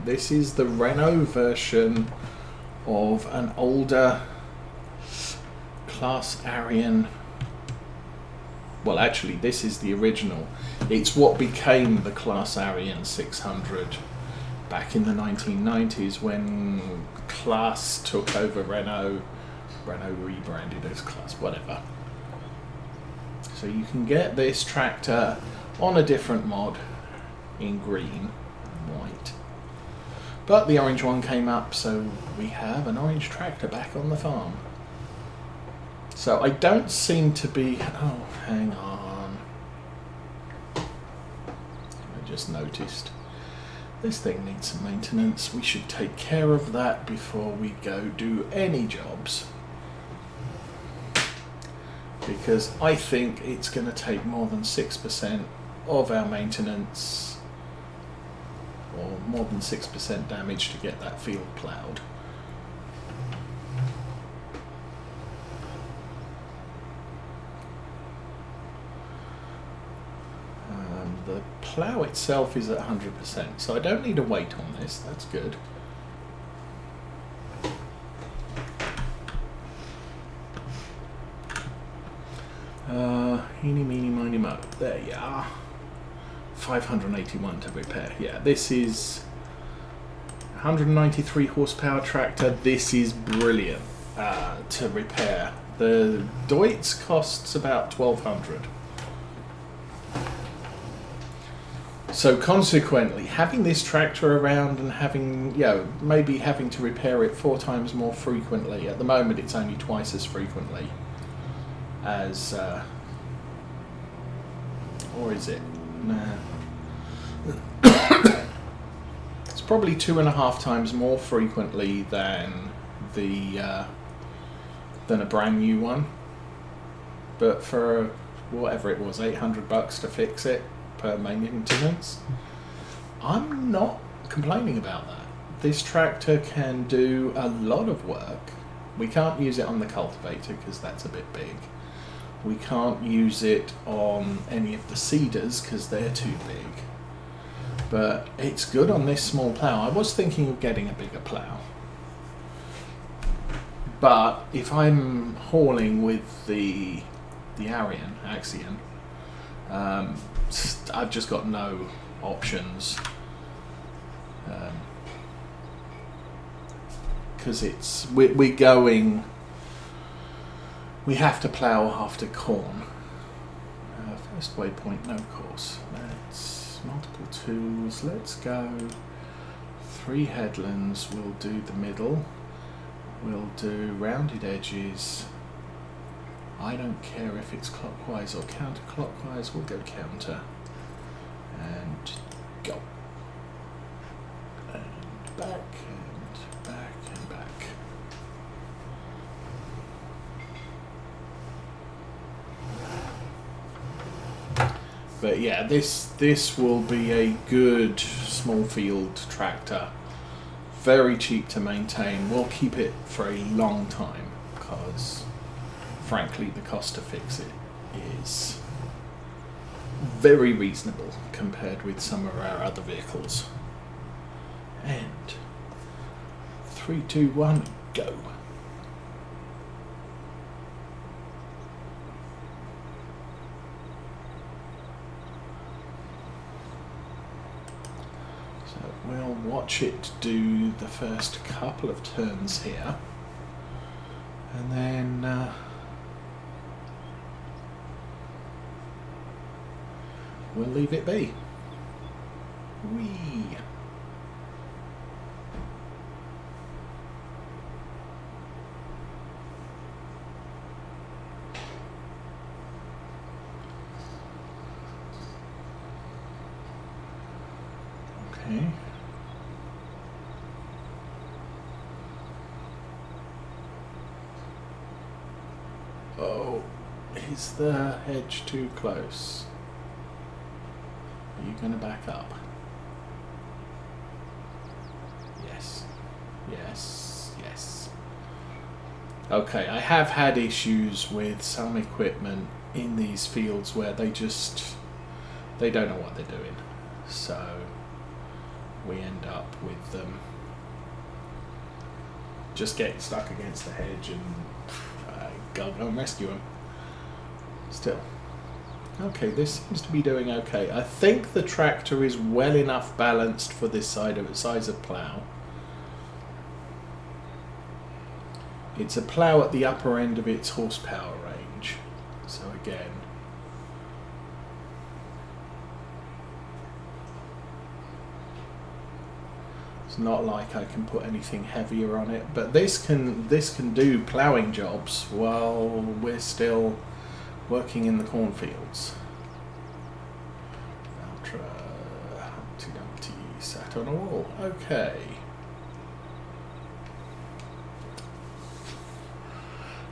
This is the Renault version of an older Claas Arian. Well, actually, this is the original. It's what became the Claas Arian 600 back in the 1990s when Claas took over Renault. Renault rebranded as Claas, whatever. So you can get this tractor on a different mod in green and white. But the orange one came up, so we have an orange tractor back on the farm. So I don't seem to be... Oh, hang on. I just noticed. This thing needs some maintenance. We should take care of that before we go do any jobs. Because I think it's going to take more than 6% of our maintenance, or more than 6% damage to get that field ploughed. The plough itself is at 100%, so I don't need a weight on this. That's good. Eeny, meeny, miny, mo. There you are. 581 to repair. Yeah, this is 193 horsepower tractor. This is brilliant to repair. The Deutz costs about 1,200. So consequently, having this tractor around and having, maybe having to repair it 4 times more frequently. At the moment, it's only twice as frequently as, or is it? Nah. It's probably 2.5 times more frequently than the than a brand new one. But for whatever it was, $800 to fix it per maintenance, I'm not complaining about that. This tractor can do a lot of work. We can't use it on the cultivator because that's a bit big. We can't use it on any of the seeders because they're too big. But it's good on this small plough. I was thinking of getting a bigger plough. But if I'm hauling with the Axion, I've just got no options. Because we're going... We have to plough after corn. First waypoint, no course. Let's multiple tools. Let's go 3 headlands. We'll do the middle. We'll do rounded edges. I don't care if it's clockwise or counterclockwise. We'll go counter. And go. And back and back and back. But yeah, this will be a good small field tractor. Very cheap to maintain. We'll keep it for a long time because, frankly, the cost to fix it is very reasonable compared with some of our other vehicles. And 3, 2, 1, go. We'll watch it do the first couple of turns here, and then we'll leave it be. Whee! Okay. Oh, is the hedge too close? Are you going to back up? Yes. Yes. Yes. Okay, I have had issues with some equipment in these fields where they don't know what they're doing. So we end up with them just getting stuck against the hedge and go and rescue them. Still. Okay, this seems to be doing okay. I think the tractor is well enough balanced for this size of plough. It's a plough at the upper end of its horsepower range. So again, it's not like I can put anything heavier on it, but this can do ploughing jobs while we're still working in the cornfields. Ultra Humpty Dumpty sat on a wall. Okay.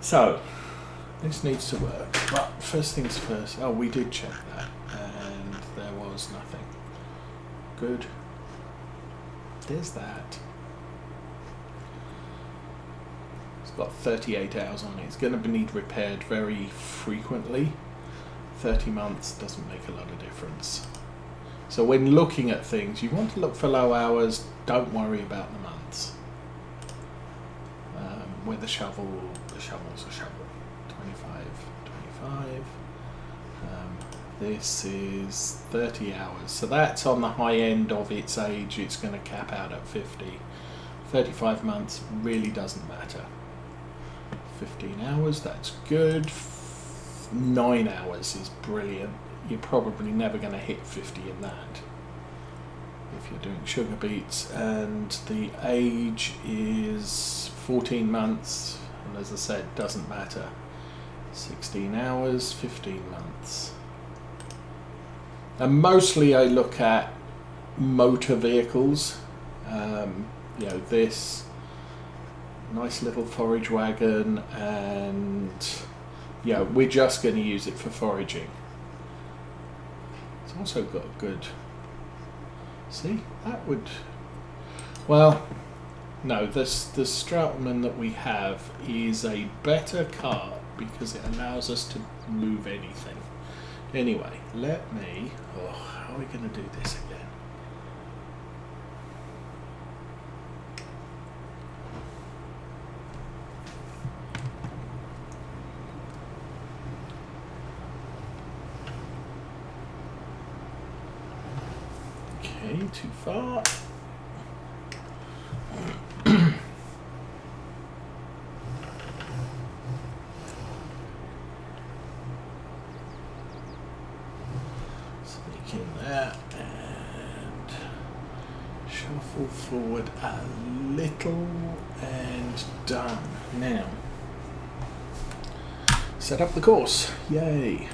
So this needs to work. But first things first. Oh, we did check that, and there was nothing. Good. There's that. It's got 38 hours on it. It's going to need repaired very frequently. 30 months doesn't make a lot of difference. So when looking at things, you want to look for low hours. Don't worry about the months. Where the shovel's a shovel. 25. This is 30 hours, so that's on the high end of its age. It's going to cap out at 50. 35 months really doesn't matter. 15 hours, that's good. 9 hours is brilliant. You're probably never going to hit 50 in that if you're doing sugar beets. And the age is 14 months, and as I said, doesn't matter. 16 hours, 15 months. And mostly I look at motor vehicles. You know, this nice little forage wagon, and yeah, we're just going to use it for foraging. It's also got a good, see, that would, well, no, the Strautmann that we have is a better cart because it allows us to move anything. Anyway, let me, how are we going to do this again? Okay, too far. Sneak in there and shuffle forward a little and done. Now, set up the course. Yay.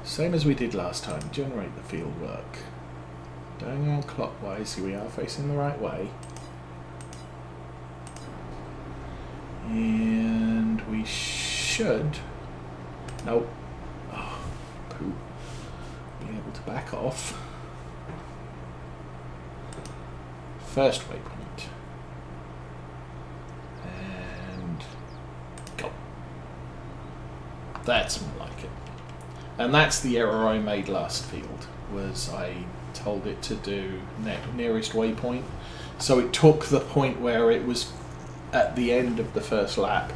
Same as we did last time, generate the field work. Going clockwise, here we are facing the right way. And we should, nope, poop, be able to back off. First waypoint. And go. That's more like it. And that's the error I made last field, was I told it to do nearest waypoint. So it took the point where it was at the end of the first lap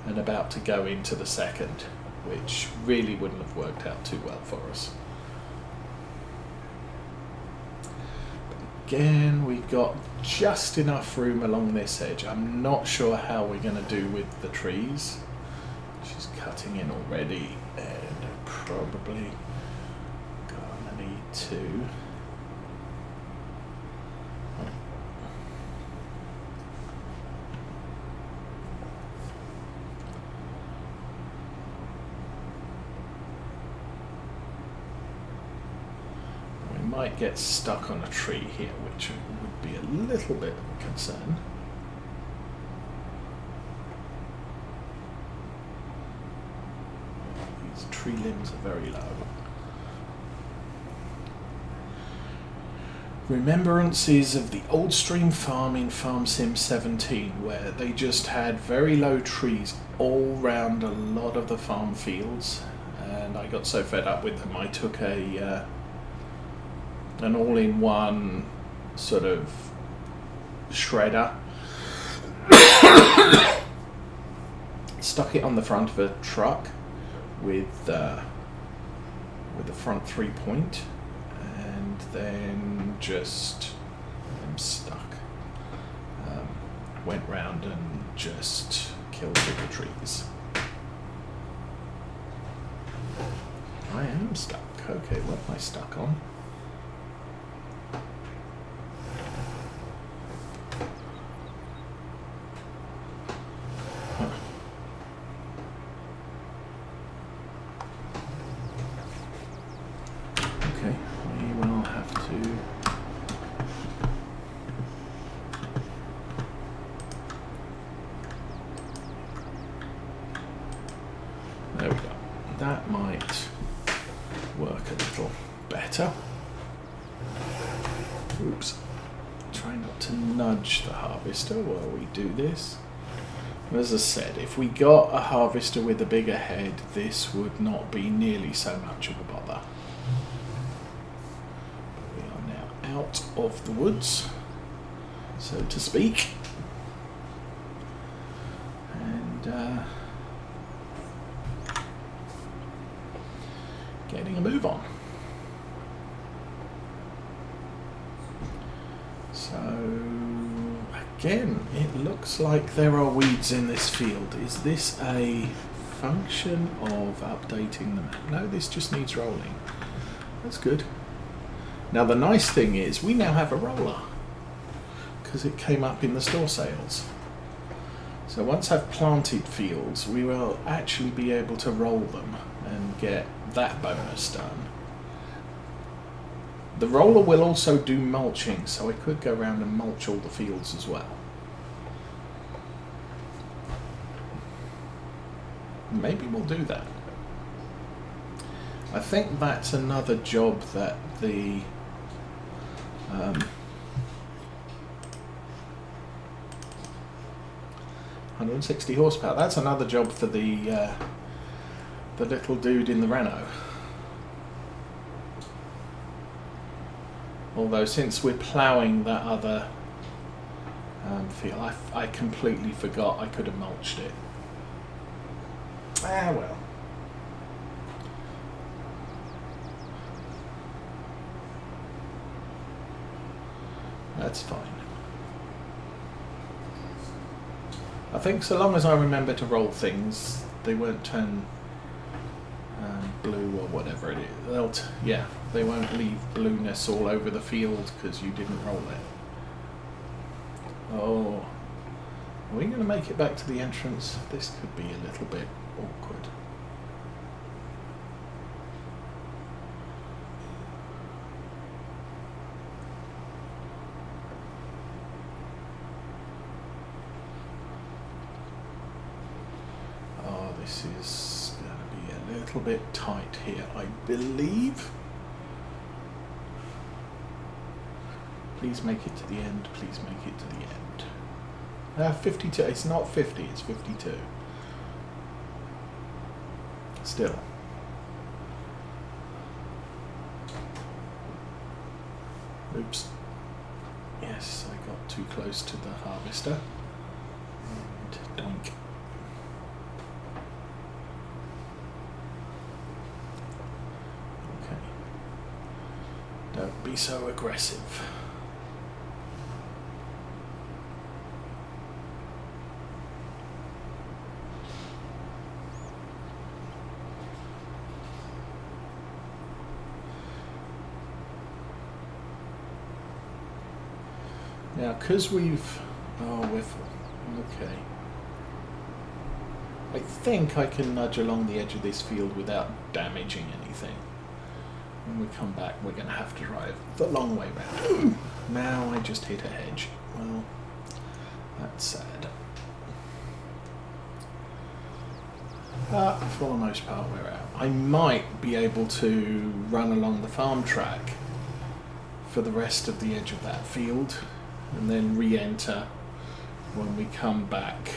and about to go into the second, which really wouldn't have worked out too well for us. But again, we've got just enough room along this edge. I'm not sure how we're going to do with the trees. She's cutting in already, and probably gonna need to we might get stuck on a tree here, which would be a little bit of a concern. Tree limbs are very low. Remembrances of the old stream farm in Farm Sim 17, where they just had very low trees all round a lot of the farm fields, and I got so fed up with them I took a an all-in-one sort of shredder. Stuck it on the front of a truck with the front 3-point, and then just stuck. Went round and just killed bigger trees. I am stuck. Okay, what am I stuck on? Huh. Okay, we will have to... There we go. That might work a little better. Oops. Try not to nudge the harvester while we do this. As I said, if we got a harvester with a bigger head, this would not be nearly so much of a bother. But we are now out of the woods, so to speak. And getting a move on. So again, it looks like there are weeds in this field. Is this a function of updating the map? No, this just needs rolling. That's good. Now the nice thing is we now have a roller because it came up in the store sales. So once I've planted fields, we will actually be able to roll them and get that bonus done. The roller will also do mulching, so I could go around and mulch all the fields as well. Maybe we'll do that. I think that's another job that the 160 horsepower. That's another job for the little dude in the Renault. Although since we're ploughing that other field, I completely forgot I could have mulched it. Ah well. That's fine. I think so long as I remember to roll things, they won't turn blue or whatever it is. Yeah, they won't leave blueness all over the field because you didn't roll it. Oh, are we going to make it back to the entrance? This could be a little bit awkward. Oh, this is going to be a little bit tight here, I believe. Please make it to the end. Please make it to the end. 52. It's not 50. It's 52. Still. Oops. Yes, I got too close to the harvester. And doink. Okay. Don't be so aggressive. Now, because we've... Oh, okay. I think I can nudge along the edge of this field without damaging anything. When we come back, we're going to have to drive the long way round. Now I just hit a hedge. Well, that's sad. But for the most part, we're out. I might be able to run along the farm track for the rest of the edge of that field, and then re-enter when we come back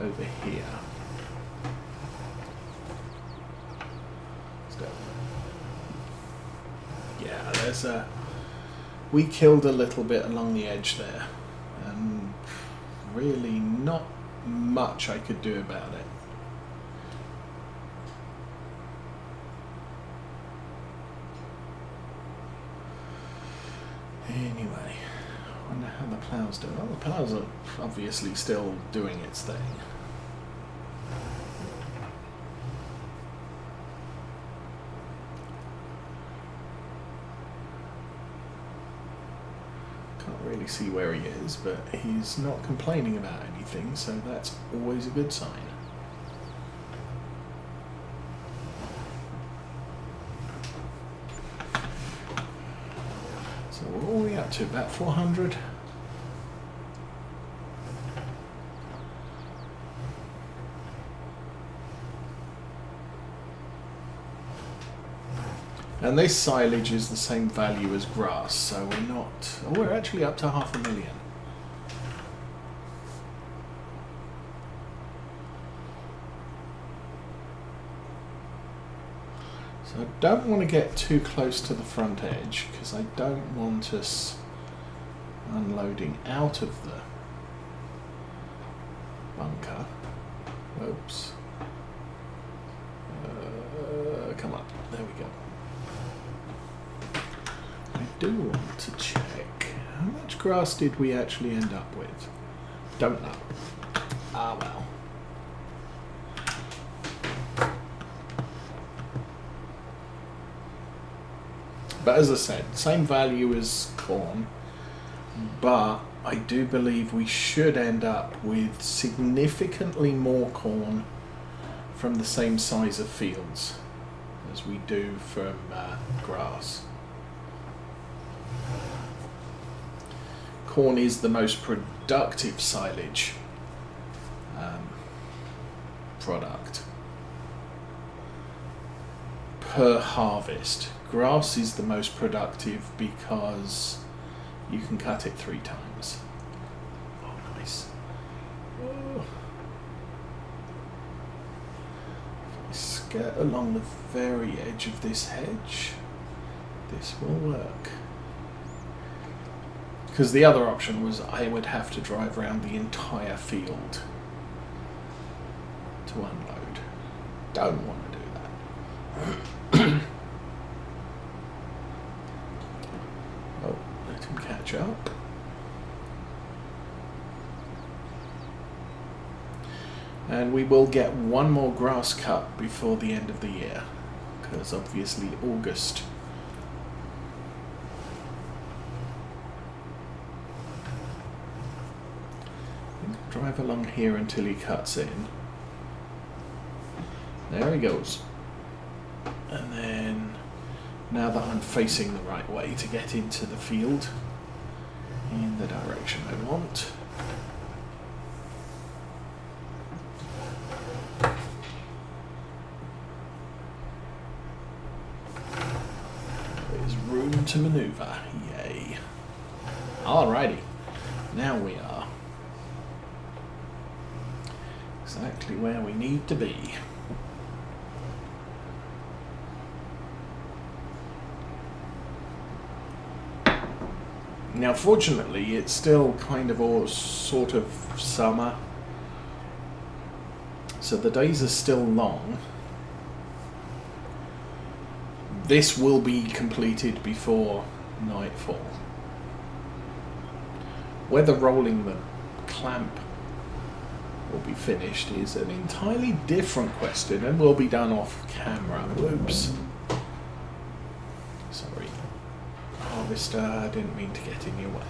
over here. we killed a little bit along the edge there, and really not much I could do about it. Anyway, I wonder how the plough's doing. Well, the plough's are obviously still doing its thing. Can't really see where he is, but he's not complaining about anything, so that's always a good sign. So what are we up to? About 400? And this silage is the same value as grass, so we're not... Oh, we're actually up to 500,000. So I don't want to get too close to the front edge, because I don't want us unloading out of the bunker. Oops. Come on, there we go. I do want to check how much grass did we actually end up with. Don't know. Ah well. But as I said, same value as corn, but I do believe we should end up with significantly more corn from the same size of fields as we do from grass. Corn is the most productive silage product per harvest. Grass is the most productive because you can cut it 3 times. Oh, nice. Oh. If I skirt along the very edge of this hedge, this will work. Because the other option was I would have to drive around the entire field to unload. Don't want to do that. Oh, let him catch up. And we will get one more grass cut before the end of the year, because obviously August. Drive along here until he cuts in. There he goes. And then, now that I'm facing the right way to get into the field, in the direction I want, there's room to maneuver. Yay. Alrighty, now we are exactly where we need to be. Now fortunately it's still kind of all sort of summer, so the days are still long. This will be completed before nightfall. Whether rolling the clamp will be finished is an entirely different question and will be done off camera. Whoops. Sorry. Harvester, I didn't mean to get in your way.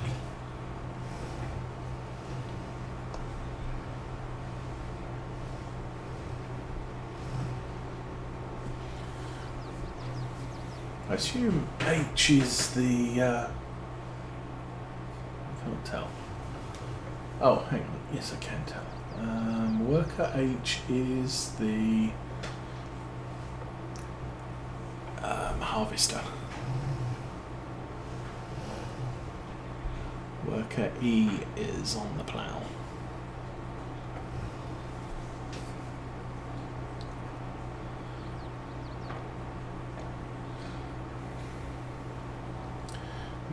I assume H is the... I can't tell. Oh, hang on. Yes, I can tell. Worker H is the harvester. Worker E is on the plough.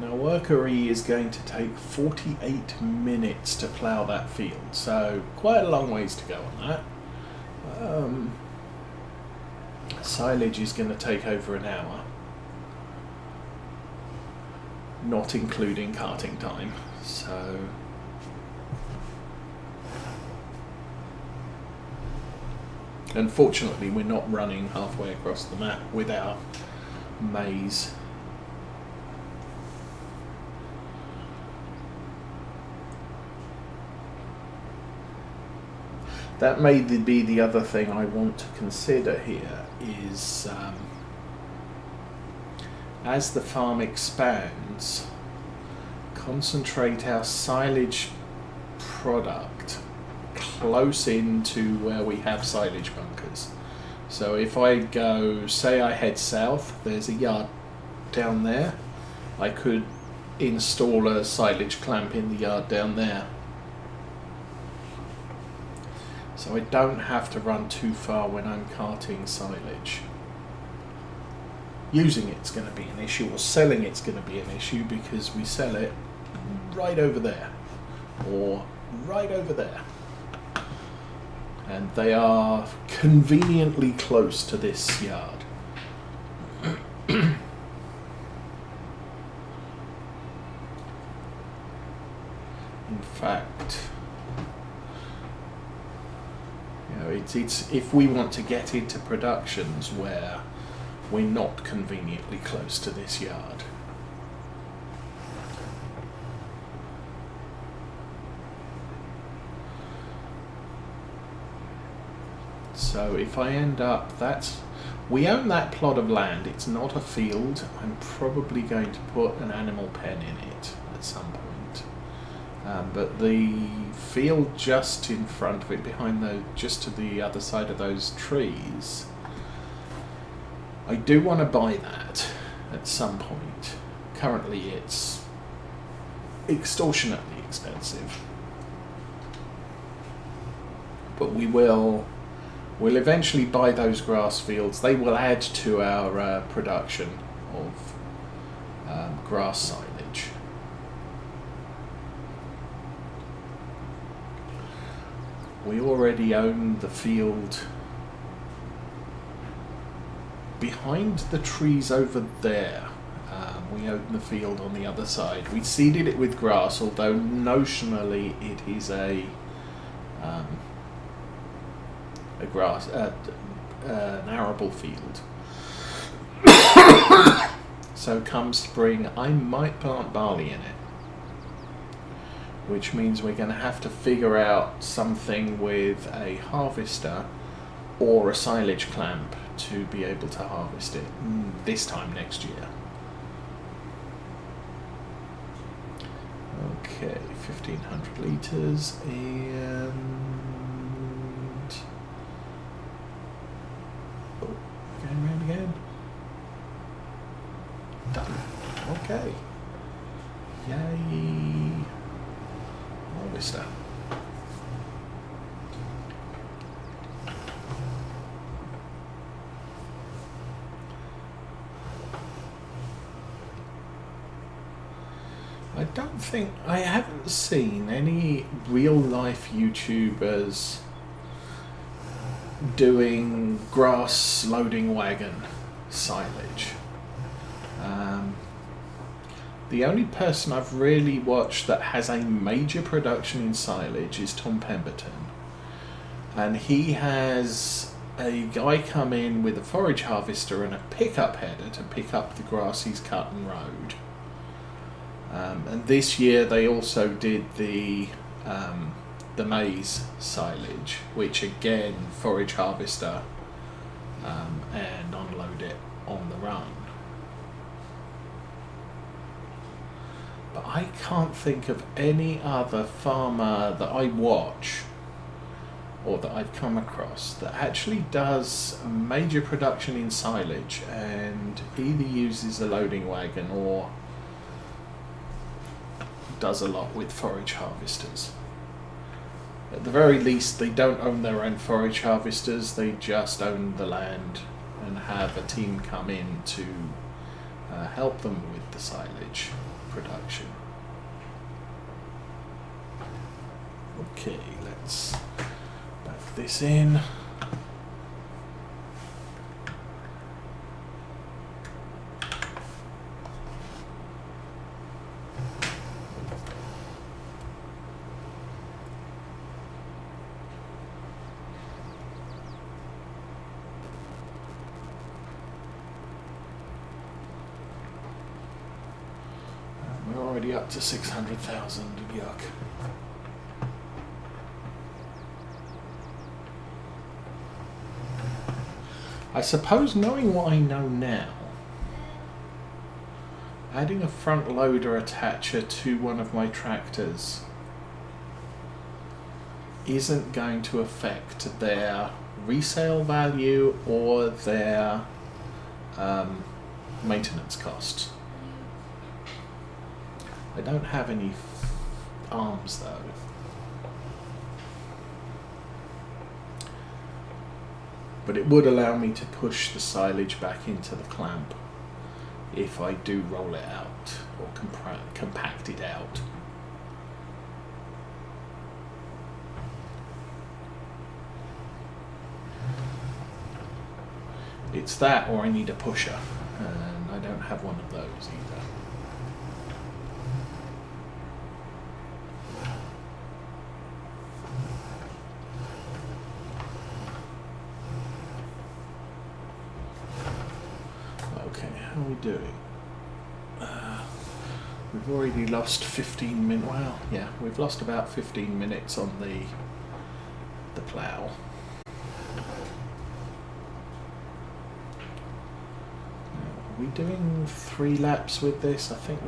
Now worker E is going to take 48 minutes to plough that field, so quite a long ways to go on that. Silage is going to take over an hour, not including carting time, so unfortunately we're not running halfway across the map with our maize. That may be the other thing I want to consider here is as the farm expands, concentrate our silage product close into where we have silage bunkers. So if I go, say I head south, there's a yard down there, I could install a silage clamp in the yard down there. So I don't have to run too far when I'm carting silage. Using it's going to be an issue, or selling it's going to be an issue, because we sell it right over there, or right over there. And they are conveniently close to this yard. In fact, it's if we want to get into productions where we're not conveniently close to this yard. So if I end up, we own that plot of land, it's not a field. I'm probably going to put an animal pen in it at some point. But the field just in front of it, just to the other side of those trees, I do want to buy that at some point. Currently it's extortionately expensive. But we'll eventually buy those grass fields. They will add to our production of grass silage. We already own the field behind the trees over there. We own the field on the other side. We seeded it with grass, although notionally it is an arable field. So come spring, I might plant barley in it, which means we're going to have to figure out something with a harvester or a silage clamp to be able to harvest it this time next year. Okay, 1500 litres and... oh, going round again. Done. Okay. Yay. Harvester. I haven't seen any real life YouTubers doing grass loading wagon silage. The only person I've really watched that has a major production in silage is Tom Pemberton, and he has a guy come in with a forage harvester and a pickup header to pick up the grass he's cut and rode. And this year they also did the maize silage, which again forage harvester and unload it on the run. But I can't think of any other farmer that I watch or that I've come across that actually does a major production in silage and either uses a loading wagon or does a lot with forage harvesters. At the very least, they don't own their own forage harvesters, they just own the land and have a team come in to help them with the silage. production. Okay, let's back this in. We're already up to 600,000, yuck. I suppose, knowing what I know now, adding a front loader attacher to one of my tractors isn't going to affect their resale value or their maintenance costs. I don't have any arms though. But it would allow me to push the silage back into the clamp if I do roll it out or compact it out. It's that, or I need a pusher, and I don't have one of those either. How are we doing? We've already lost 15 minutes. Well, yeah, we've lost about 15 minutes on the plough. Are we doing 3 laps with this? I think